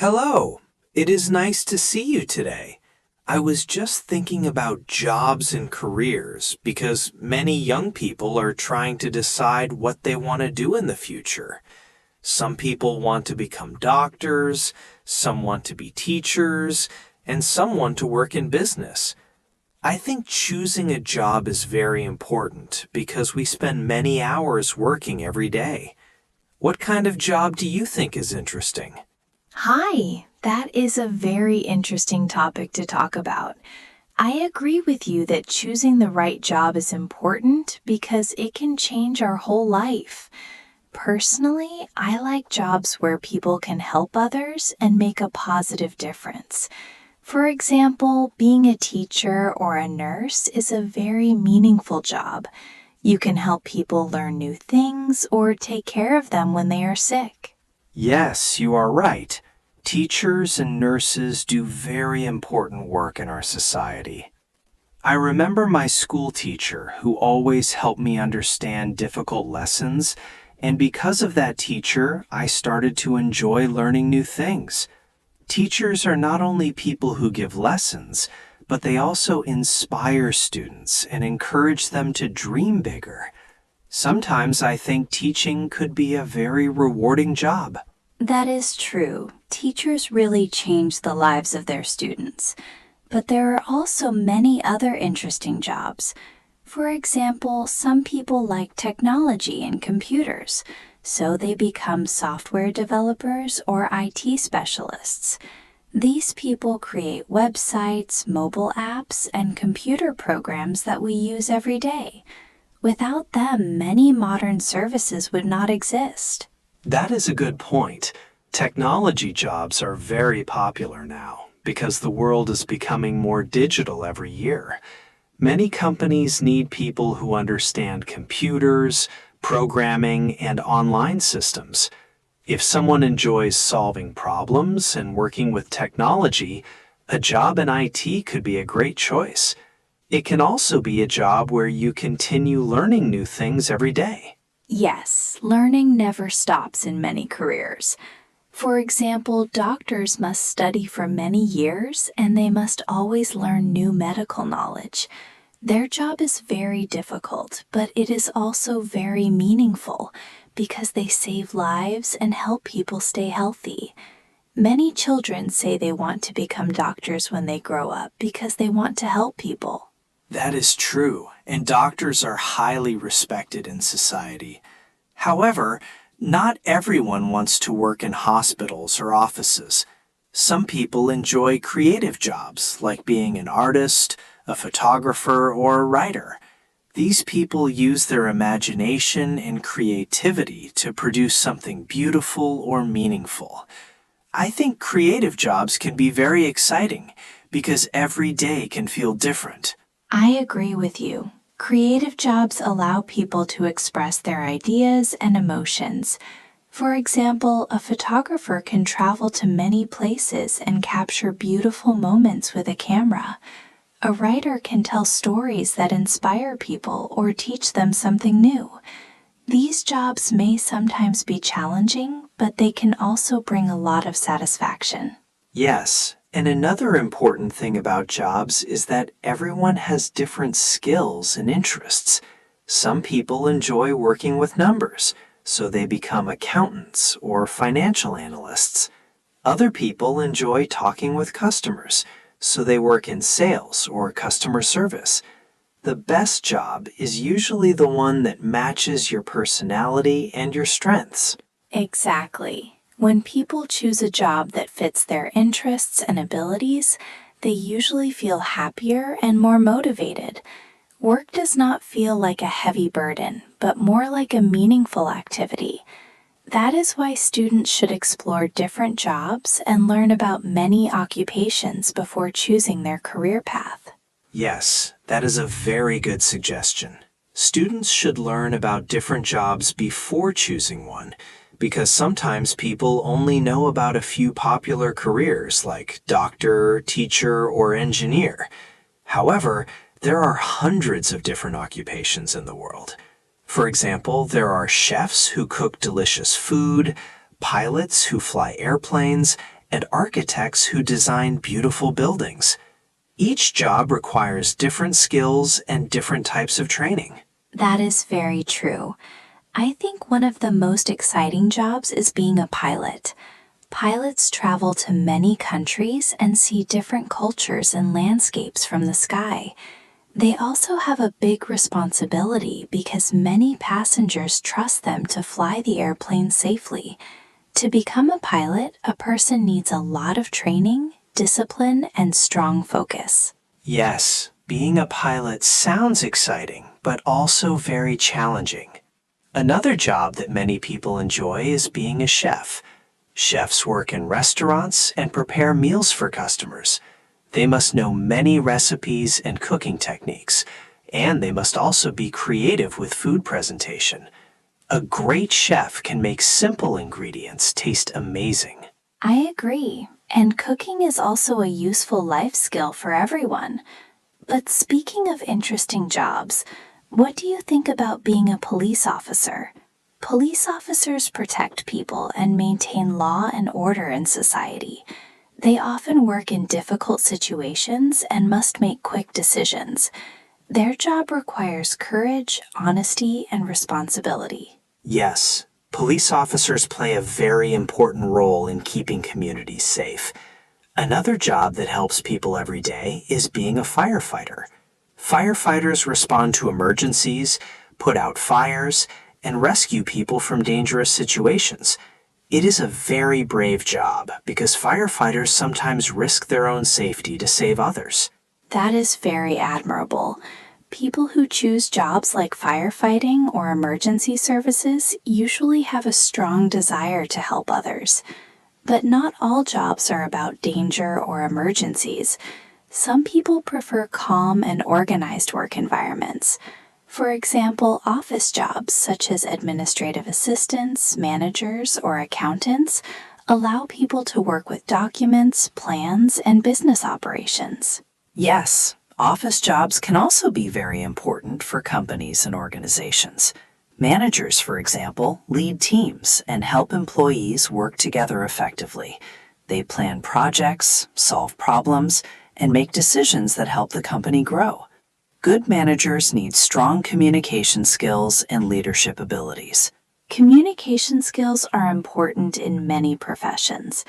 Hello, it is nice to see you today. I was just thinking about jobs and careers because many young people are trying to decide what they want to do in the future. Some people want to become doctors, some want to be teachers, and some want to work in business. I think choosing a job is very important because we spend many hours working every day. What kind of job do you think is interesting? Hi, that is a very interesting topic to talk about. I agree with you that choosing the right job is important because it can change our whole life. Personally, I like jobs where people can help others and make a positive difference. For example, being a teacher or a nurse is a very meaningful job. You can help people learn new things or take care of them when they are sick. Yes, you are right. Teachers and nurses do very important work in our society. I remember my school teacher who always helped me understand difficult lessons, and because of that teacher, I started to enjoy learning new things. Teachers are not only people who give lessons, but they also inspire students and encourage them to dream bigger. Sometimes I think teaching could be a very rewarding job. That is true. Teachers really change the lives of their students. But there are also many other interesting jobs. For example, some people like technology and computers, so they become software developers or IT specialists. These people create websites, mobile apps, and computer programs that we use every day. Without them, many modern services would not exist. That is a good point. Technology jobs are very popular now because the world is becoming more digital every year. Many companies need people who understand computers, programming, and online systems. If someone enjoys solving problems and working with technology, a job in IT could be a great choice. It can also be a job where you continue learning new things every day. Yes, learning never stops in many careers. For example, doctors must study for many years and they must always learn new medical knowledge. Their job is very difficult, but it is also very meaningful because they save lives and help people stay healthy. Many children say they want to become doctors when they grow up because they want to help people. That is true, and doctors are highly respected in society. However, not everyone wants to work in hospitals or offices. Some people enjoy creative jobs like being an artist, a photographer, or a writer. These people use their imagination and creativity to produce something beautiful or meaningful. I think creative jobs can be very exciting because every day can feel different. I agree with you. Creative jobs allow people to express their ideas and emotions. For example, a photographer can travel to many places and capture beautiful moments with a camera. A writer can tell stories that inspire people or teach them something new. These jobs may sometimes be challenging, but they can also bring a lot of satisfaction. Yes, and another important thing about jobs is that everyone has different skills and interests. Some people enjoy working with numbers, so they become accountants or financial analysts. Other people enjoy talking with customers, so they work in sales or customer service. The best job is usually the one that matches your personality and your strengths. Exactly. When people choose a job that fits their interests and abilities, they usually feel happier and more motivated. Work does not feel like a heavy burden, but more like a meaningful activity. That is why students should explore different jobs and learn about many occupations before choosing their career path. Yes, that is a very good suggestion. Students should learn about different jobs before choosing one, because sometimes people only know about a few popular careers like doctor, teacher, or engineer. However, there are hundreds of different occupations in the world. For example, there are chefs who cook delicious food, pilots who fly airplanes, and architects who design beautiful buildings. Each job requires different skills and different types of training. That is very true. I think one of the most exciting jobs is being a pilot. Pilots travel to many countries and see different cultures and landscapes from the sky. They also have a big responsibility because many passengers trust them to fly the airplane safely. To become a pilot, a person needs a lot of training, discipline, and strong focus. Yes, being a pilot sounds exciting, but also very challenging. Another job that many people enjoy is being a chef. Chefs work in restaurants and prepare meals for customers. They must know many recipes and cooking techniques, and they must also be creative with food presentation. A great chef can make simple ingredients taste amazing. I agree, and cooking is also a useful life skill for everyone. But speaking of interesting jobs, what do you think about being a police officer? Police officers protect people and maintain law and order in society. They often work in difficult situations and must make quick decisions. Their job requires courage, honesty, and responsibility. Yes, police officers play a very important role in keeping communities safe. Another job that helps people every day is being a firefighter. Firefighters respond to emergencies, put out fires, and rescue people from dangerous situations. It is a very brave job because firefighters sometimes risk their own safety to save others. That is very admirable. People who choose jobs like firefighting or emergency services usually have a strong desire to help others. But not all jobs are about danger or emergencies. Some people prefer calm and organized work environments. For example, office jobs such as administrative assistants, managers, or accountants allow people to work with documents, plans, and business operations. Yes, office jobs can also be very important for companies and organizations. Managers, for example, lead teams and help employees work together effectively. They plan projects, solve problems, and make decisions that help the company grow. Good managers need strong communication skills and leadership abilities. Communication skills are important in many professions.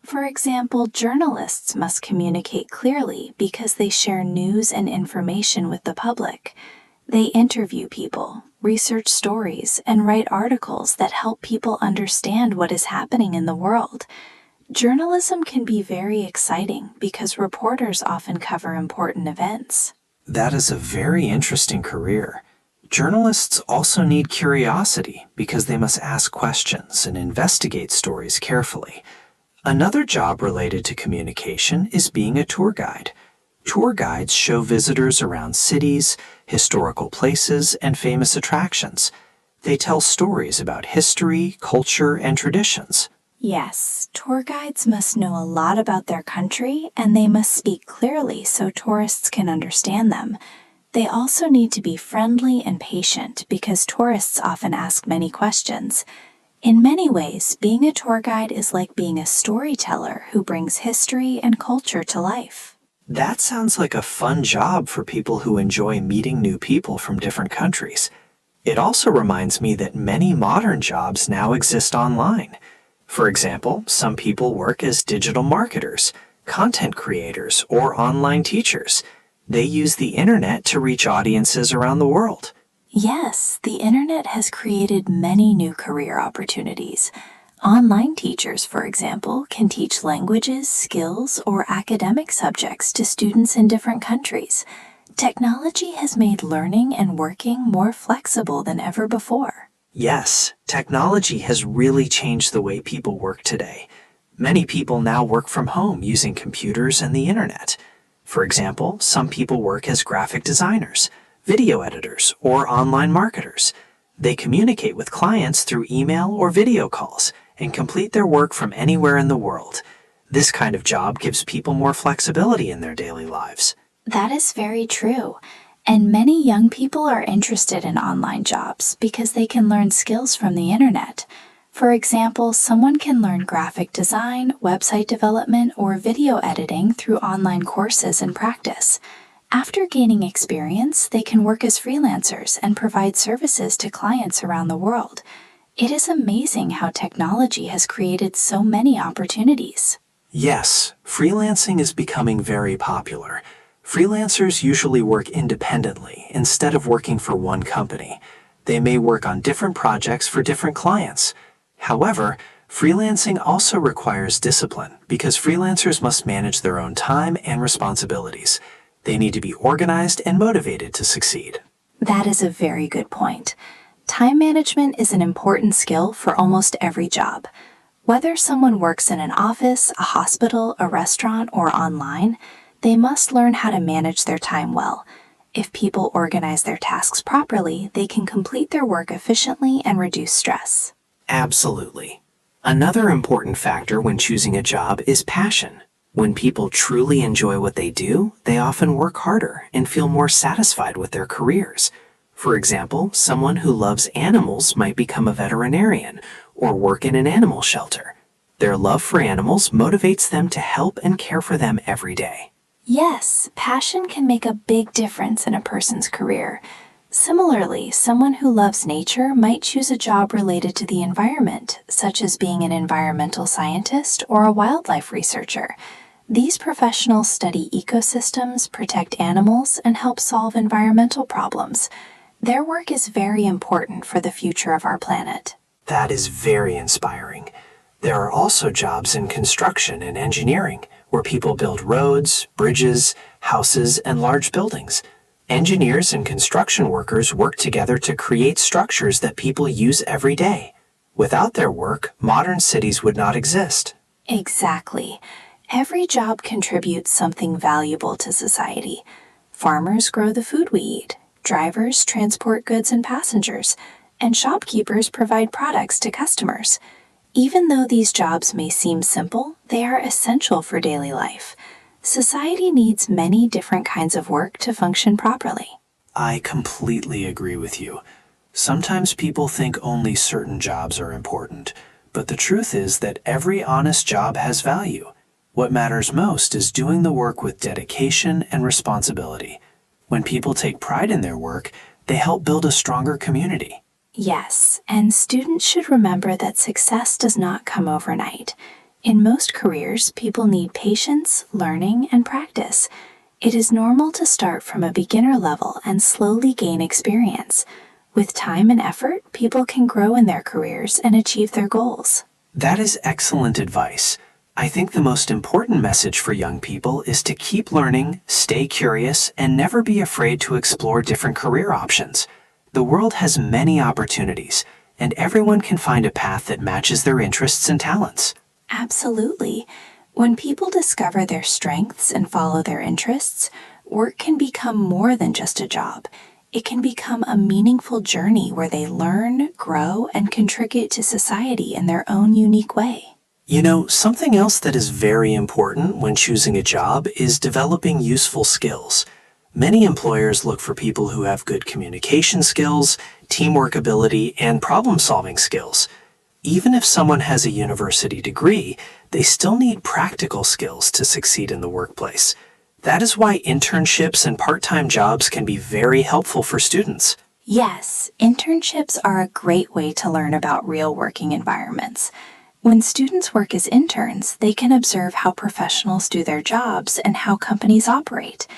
For example, journalists must communicate clearly because they share news and information with the public. They interview people, research stories, and write articles that help people understand what is happening in the world. Journalism can be very exciting because reporters often cover important events. That is a very interesting career. Journalists also need curiosity because they must ask questions and investigate stories carefully. Another job related to communication is being a tour guide. Tour guides show visitors around cities, historical places, and famous attractions. They tell stories about history, culture, and traditions. Yes, tour guides must know a lot about their country and they must speak clearly so tourists can understand them. They also need to be friendly and patient because tourists often ask many questions. In many ways, being a tour guide is like being a storyteller who brings history and culture to life. That sounds like a fun job for people who enjoy meeting new people from different countries. It also reminds me that many modern jobs now exist online. For example, some people work as digital marketers, content creators, or online teachers. They use the internet to reach audiences around the world. Yes, the internet has created many new career opportunities. Online teachers, for example, can teach languages, skills, or academic subjects to students in different countries. Technology has made learning and working more flexible than ever before. Yes, technology has really changed the way people work today. Many people now work from home using computers and the internet. For example, some people work as graphic designers, video editors, or online marketers. They communicate with clients through email or video calls and complete their work from anywhere in the world. This kind of job gives people more flexibility in their daily lives. That is very true. And many young people are interested in online jobs because they can learn skills from the internet. For example, someone can learn graphic design, website development, or video editing through online courses and practice. After gaining experience, they can work as freelancers and provide services to clients around the world. It is amazing how technology has created so many opportunities. Yes, freelancing is becoming very popular. Freelancers usually work independently instead of working for one company. They may work on different projects for different clients. However, freelancing also requires discipline because freelancers must manage their own time and responsibilities. They need to be organized and motivated to succeed. That is a very good point. Time management is an important skill for almost every job. Whether someone works in an office, a hospital, a restaurant, or online, they must learn how to manage their time well. If people organize their tasks properly, they can complete their work efficiently and reduce stress. Absolutely. Another important factor when choosing a job is passion. When people truly enjoy what they do, they often work harder and feel more satisfied with their careers. For example, someone who loves animals might become a veterinarian or work in an animal shelter. Their love for animals motivates them to help and care for them every day. Yes, passion can make a big difference in a person's career. Similarly, someone who loves nature might choose a job related to the environment, such as being an environmental scientist or a wildlife researcher. These professionals study ecosystems, protect animals, and help solve environmental problems. Their work is very important for the future of our planet. That is very inspiring. There are also jobs in construction and engineering, where people build roads, bridges, houses, and large buildings. Engineers and construction workers work together to create structures that people use every day. Without their work, modern cities would not exist. Exactly. Every job contributes something valuable to society. Farmers grow the food we eat, drivers transport goods and passengers, and shopkeepers provide products to customers. Even though these jobs may seem simple, they are essential for daily life. Society needs many different kinds of work to function properly. I completely agree with you. Sometimes people think only certain jobs are important, but the truth is that every honest job has value. What matters most is doing the work with dedication and responsibility. When people take pride in their work, they help build a stronger community. Yes, and students should remember that success does not come overnight. In most careers, people need patience, learning, and practice. It is normal to start from a beginner level and slowly gain experience. With time and effort, people can grow in their careers and achieve their goals. That is excellent advice. I think the most important message for young people is to keep learning, stay curious, and never be afraid to explore different career options. The world has many opportunities, and everyone can find a path that matches their interests and talents. Absolutely. When people discover their strengths and follow their interests, work can become more than just a job. It can become a meaningful journey where they learn, grow, and contribute to society in their own unique way. You know, something else that is very important when choosing a job is developing useful skills. Many employers look for people who have good communication skills, teamwork ability, and problem-solving skills. Even if someone has a university degree, they still need practical skills to succeed in the workplace. That is why internships and part-time jobs can be very helpful for students. Yes, internships are a great way to learn about real working environments. When students work as interns, they can observe how professionals do their jobs and how companies operate.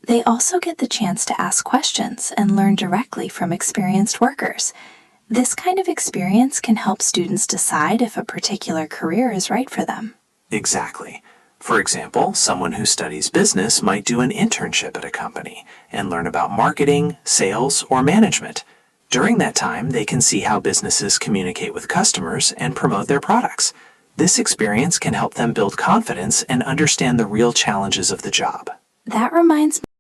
They also get the chance to ask questions and learn directly from experienced workers. This kind of experience can help students decide if a particular career is right for them. Exactly. For example, someone who studies business might do an internship at a company and learn about marketing, sales, or management. During that time, they can see how businesses communicate with customers and promote their products. This experience can help them build confidence and understand the real challenges of the job. That reminds me